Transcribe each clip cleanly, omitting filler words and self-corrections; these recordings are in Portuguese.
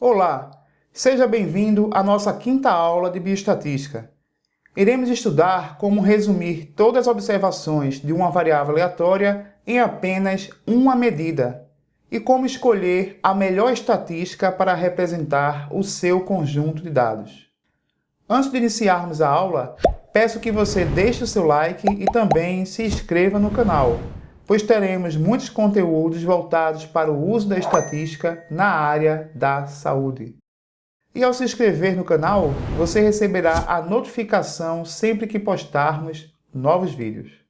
Olá, seja bem-vindo à nossa quinta aula de bioestatística. Iremos estudar como resumir todas as observações de uma variável aleatória em apenas uma medida e como escolher a melhor estatística para representar o seu conjunto de dados. Antes de iniciarmos a aula, peço que você deixe o seu like e também se inscreva no canal, pois teremos muitos conteúdos voltados para o uso da estatística na área da saúde. E ao se inscrever no canal, você receberá a notificação sempre que postarmos novos vídeos.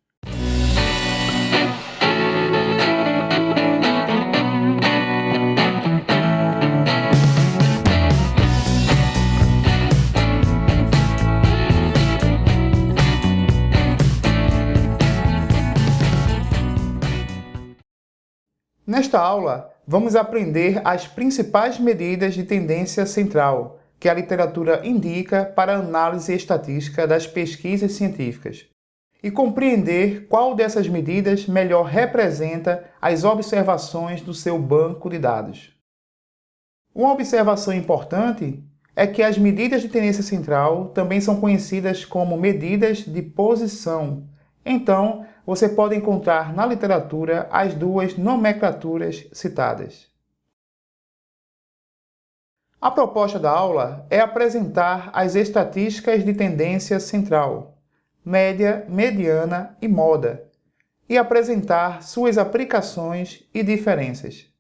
Nesta aula, vamos aprender as principais medidas de tendência central que a literatura indica para a análise estatística das pesquisas científicas e compreender qual dessas medidas melhor representa as observações do seu banco de dados. Uma observação importante é que as medidas de tendência central também são conhecidas como medidas de posição. Então, você pode encontrar na literatura as duas nomenclaturas citadas. A proposta da aula é apresentar as estatísticas de tendência central, média, mediana e moda, e apresentar suas aplicações e diferenças.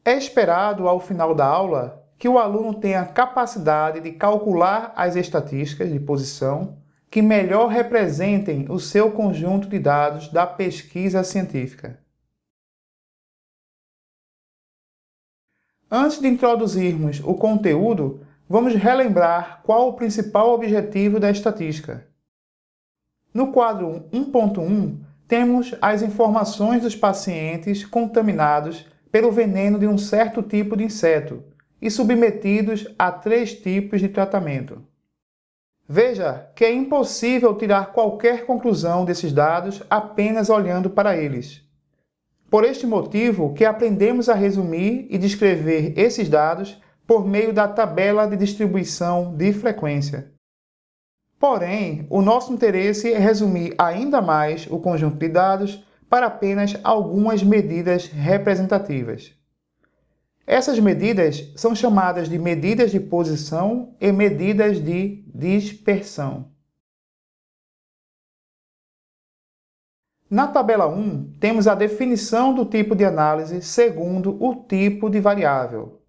É esperado, ao final da aula, que o aluno tenha capacidade de calcular as estatísticas de posição que melhor representem o seu conjunto de dados da pesquisa científica. Antes de introduzirmos o conteúdo, vamos relembrar qual o principal objetivo da estatística. No quadro 1.1, temos as informações dos pacientes contaminados pelo veneno de um certo tipo de inseto e submetidos a 3 tipos de tratamento. Veja que é impossível tirar qualquer conclusão desses dados apenas olhando para eles. Por este motivo que aprendemos a resumir e descrever esses dados por meio da tabela de distribuição de frequência. Porém, o nosso interesse é resumir ainda mais o conjunto de dados para apenas algumas medidas representativas. Essas medidas são chamadas de medidas de posição e medidas de dispersão. Na tabela 1, temos a definição do tipo de análise segundo o tipo de variável.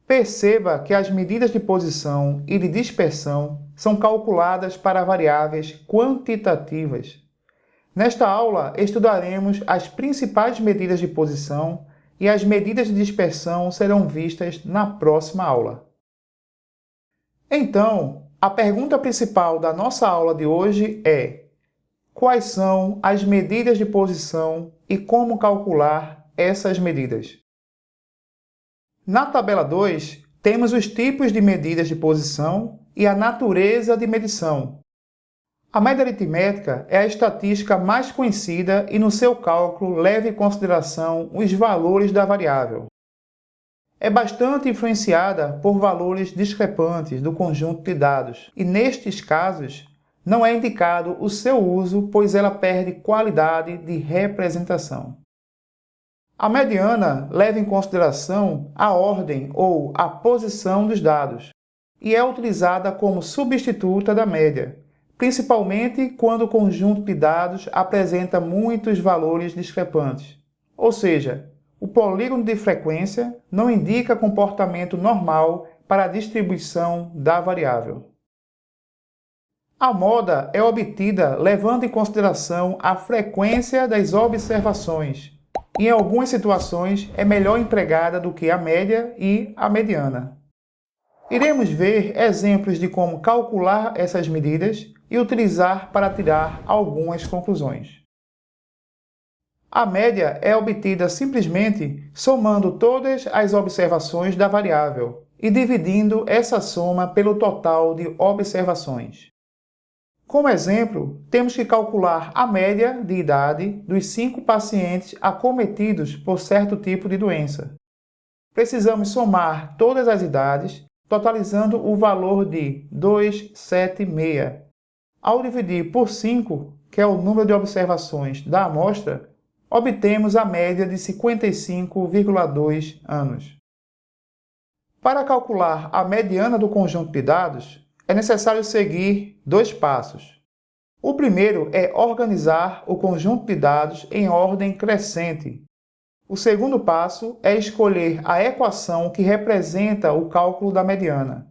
Perceba que as medidas de posição e de dispersão são calculadas para variáveis quantitativas. Nesta aula, estudaremos as principais medidas de posição e as medidas de dispersão serão vistas na próxima aula. Então, a pergunta principal da nossa aula de hoje é: quais são as medidas de posição e como calcular essas medidas? Na tabela 2, temos os tipos de medidas de posição e a natureza de medição. A média aritmética é a estatística mais conhecida e no seu cálculo leva em consideração os valores da variável. É bastante influenciada por valores discrepantes do conjunto de dados e, nestes casos, não é indicado o seu uso, pois ela perde qualidade de representação. A mediana leva em consideração a ordem ou a posição dos dados e é utilizada como substituta da média, principalmente quando o conjunto de dados apresenta muitos valores discrepantes. Ou seja, o polígono de frequência não indica comportamento normal para a distribuição da variável. A moda é obtida levando em consideração a frequência das observações. E em algumas situações é melhor empregada do que a média e a mediana. Iremos ver exemplos de como calcular essas medidas e utilizar para tirar algumas conclusões. A média é obtida simplesmente somando todas as observações da variável e dividindo essa soma pelo total de observações. Como exemplo, temos que calcular a média de idade dos 5 pacientes acometidos por certo tipo de doença. Precisamos somar todas as idades, totalizando o valor de 276. Ao dividir por 5, que é o número de observações da amostra, obtemos a média de 55,2 anos. Para calcular a mediana do conjunto de dados, é necessário seguir dois passos. O primeiro é organizar o conjunto de dados em ordem crescente. O segundo passo é escolher a equação que representa o cálculo da mediana.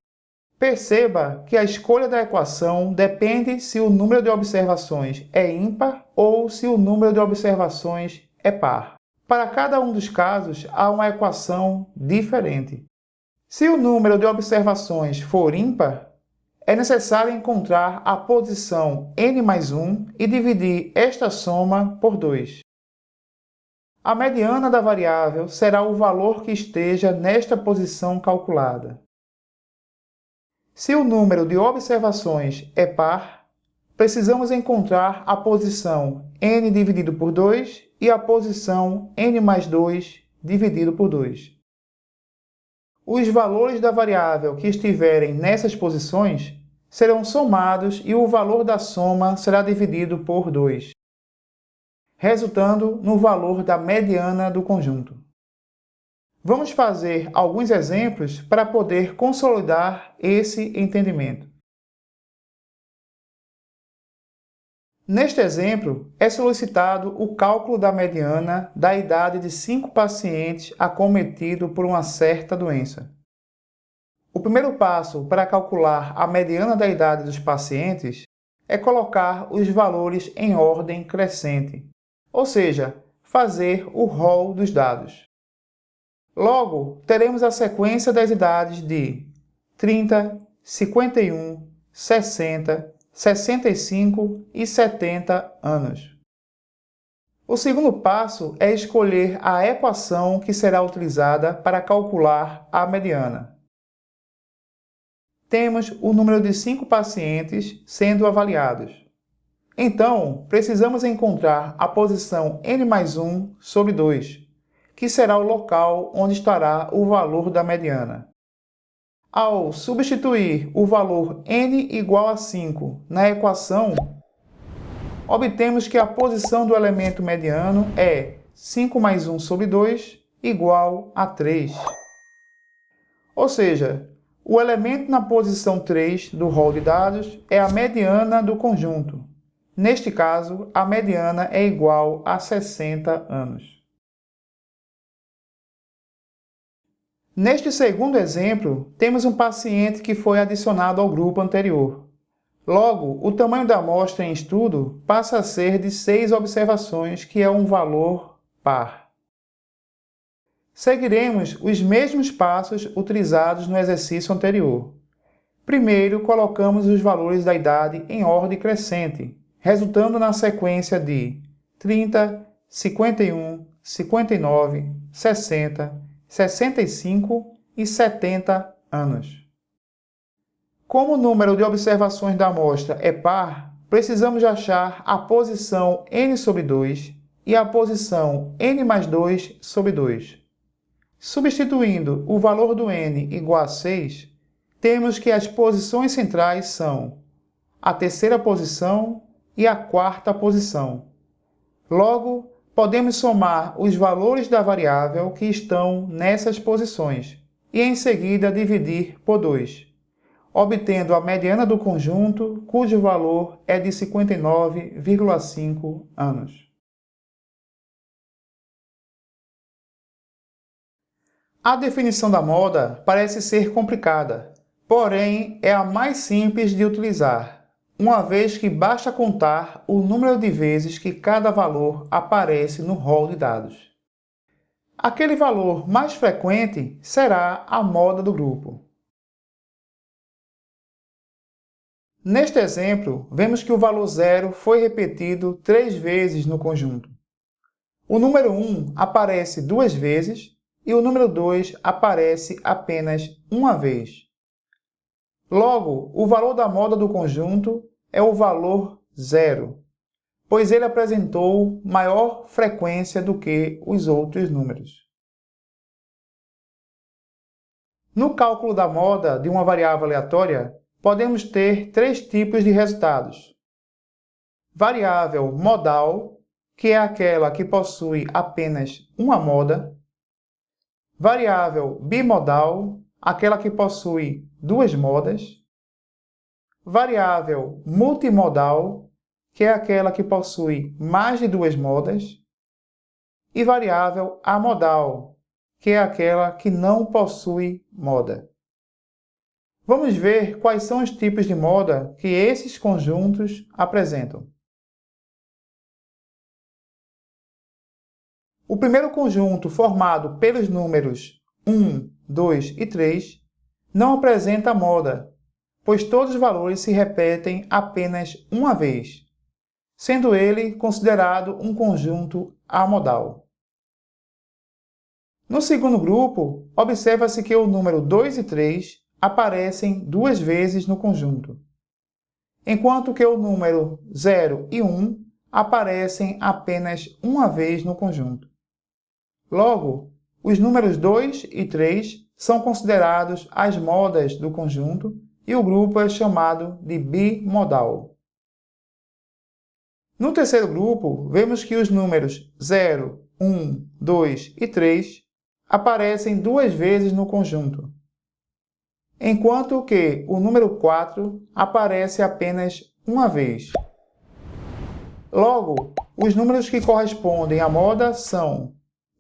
Perceba que a escolha da equação depende se o número de observações é ímpar ou se o número de observações é par. Para cada um dos casos, há uma equação diferente. Se o número de observações for ímpar, é necessário encontrar a posição n mais 1 e dividir esta soma por 2. A mediana da variável será o valor que esteja nesta posição calculada. Se o número de observações é par, precisamos encontrar a posição n dividido por 2 e a posição n mais 2 dividido por 2. Os valores da variável que estiverem nessas posições serão somados e o valor da soma será dividido por 2, resultando no valor da mediana do conjunto. Vamos fazer alguns exemplos para poder consolidar esse entendimento. Neste exemplo, é solicitado o cálculo da mediana da idade de 5 pacientes acometidos por uma certa doença. O primeiro passo para calcular a mediana da idade dos pacientes é colocar os valores em ordem crescente, ou seja, fazer o rol dos dados. Logo, teremos a sequência das idades de 30, 51, 60, 65 e 70 anos. O segundo passo é escolher a equação que será utilizada para calcular a mediana. Temos o número de 5 pacientes sendo avaliados. Então, precisamos encontrar a posição n mais 1 sobre 2, que será o local onde estará o valor da mediana. Ao substituir o valor n igual a 5 na equação, obtemos que a posição do elemento mediano é 5 mais 1 sobre 2 igual a 3. Ou seja, o elemento na posição 3 do rol de dados é a mediana do conjunto. Neste caso, a mediana é igual a 60 anos. Neste segundo exemplo, temos um paciente que foi adicionado ao grupo anterior. Logo, o tamanho da amostra em estudo passa a ser de 6 observações, que é um valor par. Seguiremos os mesmos passos utilizados no exercício anterior. Primeiro, colocamos os valores da idade em ordem crescente, resultando na sequência de 30, 51, 59, 60, 65 e 70 anos. Como o número de observações da amostra é par, precisamos achar a posição n sobre 2 e a posição n mais 2 sobre 2. Substituindo o valor do n igual a 6, temos que as posições centrais são a terceira posição e a quarta posição. Logo, podemos somar os valores da variável que estão nessas posições e, em seguida, dividir por 2, obtendo a mediana do conjunto, cujo valor é de 59,5 anos. A definição da moda parece ser complicada, porém é a mais simples de utilizar, uma vez que basta contar o número de vezes que cada valor aparece no rol de dados. Aquele valor mais frequente será a moda do grupo. Neste exemplo, vemos que o valor 0 foi repetido 3 vezes no conjunto. O número 1 aparece 2 vezes e o número 2 aparece apenas uma vez. Logo, o valor da moda do conjunto é o valor 0, pois ele apresentou maior frequência do que os outros números. No cálculo da moda de uma variável aleatória, podemos ter três tipos de resultados. Variável modal, que é aquela que possui apenas uma moda. Variável bimodal, aquela que possui duas modas. Variável multimodal, que é aquela que possui mais de duas modas. E variável amodal, que é aquela que não possui moda. Vamos ver quais são os tipos de moda que esses conjuntos apresentam. O primeiro conjunto, formado pelos números 1, 2 e 3, não apresenta moda, pois todos os valores se repetem apenas uma vez, sendo ele considerado um conjunto amodal. No segundo grupo, observa-se que o número 2 e 3 aparecem duas vezes no conjunto, enquanto que o número 0 e 1 aparecem apenas uma vez no conjunto. Logo, os números 2 e 3 são considerados as modas do conjunto e o grupo é chamado de bimodal. No terceiro grupo, vemos que os números 0, 1, 2 e 3 aparecem duas vezes no conjunto, enquanto que o número 4 aparece apenas uma vez. Logo, os números que correspondem à moda são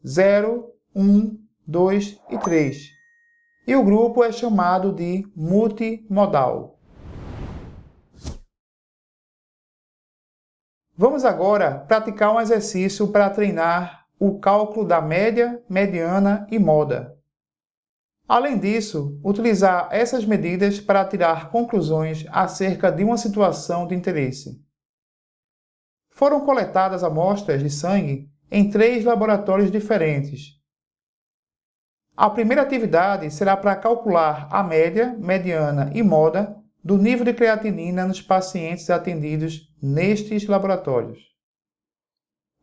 0, 1, 2 e 3, e o grupo é chamado de multimodal. Vamos agora praticar um exercício para treinar o cálculo da média, mediana e moda. Além disso, utilizar essas medidas para tirar conclusões acerca de uma situação de interesse. Foram coletadas amostras de sangue em 3 laboratórios diferentes. A primeira atividade será para calcular a média, mediana e moda do nível de creatinina nos pacientes atendidos nestes laboratórios.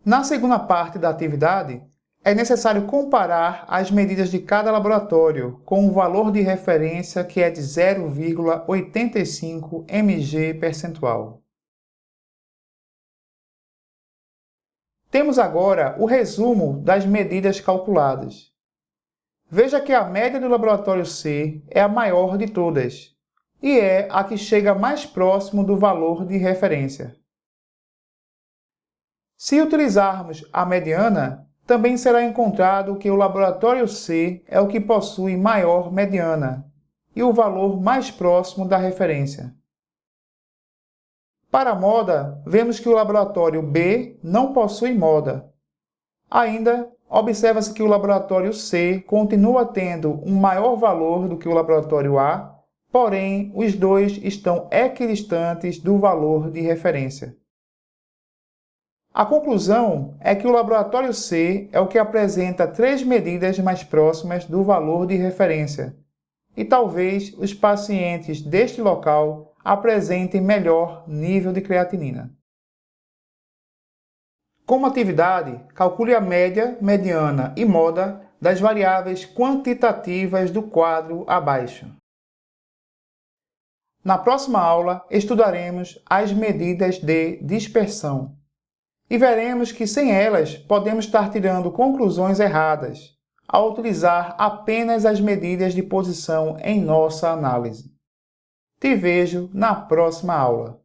Na segunda parte da atividade, é necessário comparar as medidas de cada laboratório com o valor de referência que é de 0,85 mg%. Temos agora o resumo das medidas calculadas. Veja que a média do laboratório C é a maior de todas, e é a que chega mais próximo do valor de referência. Se utilizarmos a mediana, também será encontrado que o laboratório C é o que possui maior mediana, e o valor mais próximo da referência. Para a moda, vemos que o laboratório B não possui moda. Ainda, observa-se que o laboratório C continua tendo um maior valor do que o laboratório A, porém, os dois estão equidistantes do valor de referência. A conclusão é que o laboratório C é o que apresenta 3 medidas mais próximas do valor de referência, e talvez os pacientes deste local apresentem melhor nível de creatinina. Como atividade, calcule a média, mediana e moda das variáveis quantitativas do quadro abaixo. Na próxima aula, estudaremos as medidas de dispersão e veremos que sem elas podemos estar tirando conclusões erradas ao utilizar apenas as medidas de posição em nossa análise. Te vejo na próxima aula.